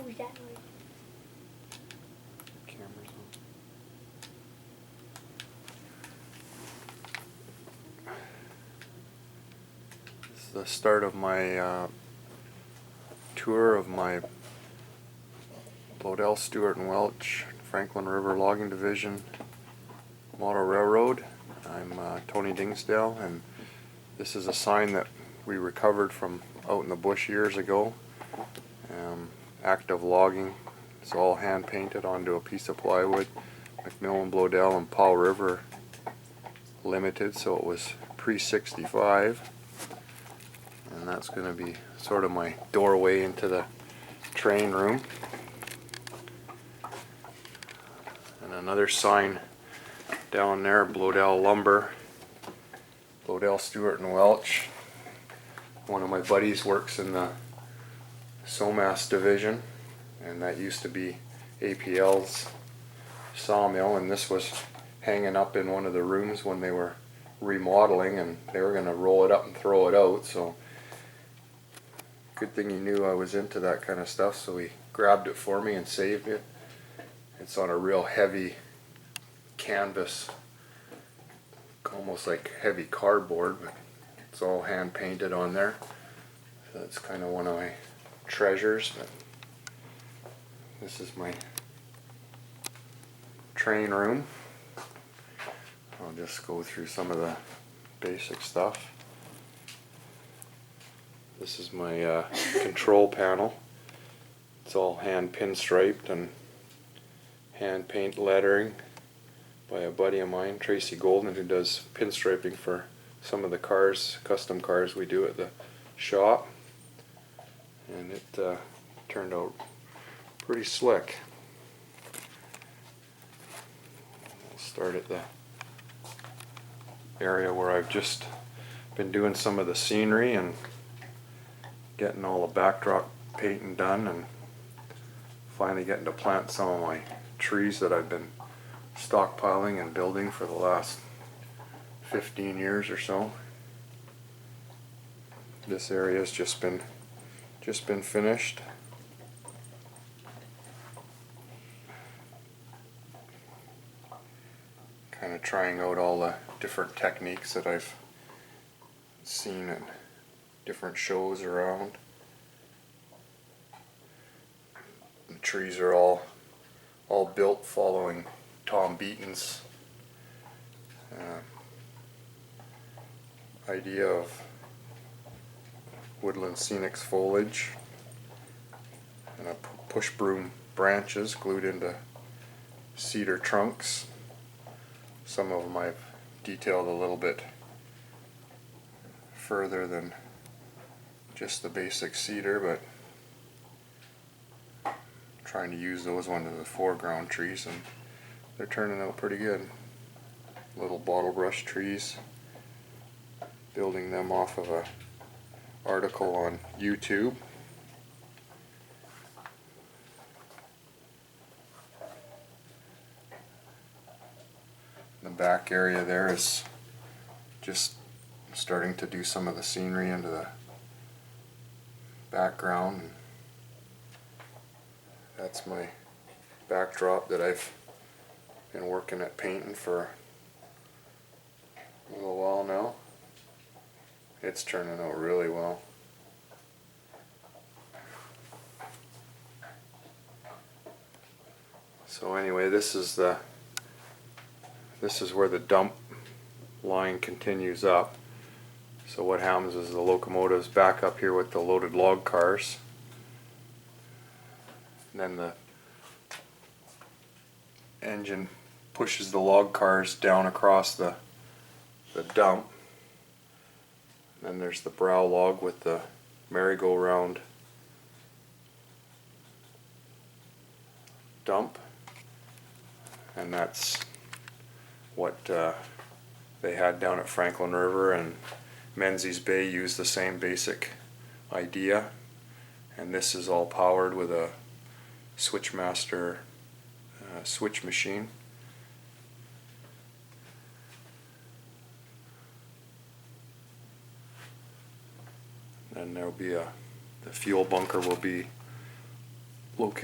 was that noise? Camera's on. This is the start of my tour of my Bloedel Stewart Welch Franklin River Logging Division Model Railroad. I'm Tony Dingsdale, and this is a sign that we recovered from out in the bush years ago. Active logging. It's all hand painted onto a piece of plywood. McMillan, Bloedel, and Powell River Limited, so it was pre-65. And that's going to be sort of my doorway into the train room. And another sign down there, Bloedel Lumber, Bloedel Stewart and Welch. One of my buddies works in the Somas division, and that used to be APL's sawmill, and this was hanging up in one of the rooms when they were remodeling, and they were going to roll it up and throw it out. So good thing he knew I was into that kind of stuff, so he grabbed it for me and saved it. It's on a real heavy canvas, almost like heavy cardboard, but it's all hand painted on there. So that's kind of one of my treasures. But this is my train room. I'll just go through some of the basic stuff. This is my control panel. It's all hand pinstriped and hand paint lettering by a buddy of mine, Tracy Golden, who does pinstriping for some of the cars, custom cars we do at the shop. And it turned out pretty slick. We'll start at the area where I've just been doing some of the scenery and getting all the backdrop painting done, and finally getting to plant some of my trees that I've been stockpiling and building for the last 15 years or so. This area has just been finished. Kind of trying out all the different techniques that I've seen at different shows around. The trees are all built following Tom Beaton's idea of woodland scenic foliage, and a push broom branches glued into cedar trunks. Some of them I've detailed a little bit further than just the basic cedar, but I'm trying to use those ones as the foreground trees, and they're turning out pretty good. Little bottle brush trees, building them off of a article on YouTube. The back area there is just starting to do some of the scenery into the background. That's my backdrop that I've been working at painting for a little while now. It's turning out really well. So anyway, this is where the dump line continues up. So what happens is the locomotive's back up here with the loaded log cars, and then the engine pushes the log cars down across the dump. Then there's the brow log with the merry-go-round dump, and that's what they had down at Franklin River, and Menzies Bay used the same basic idea. And this is all powered with a Switchmaster switch machine. And there'll be the fuel bunker will be location.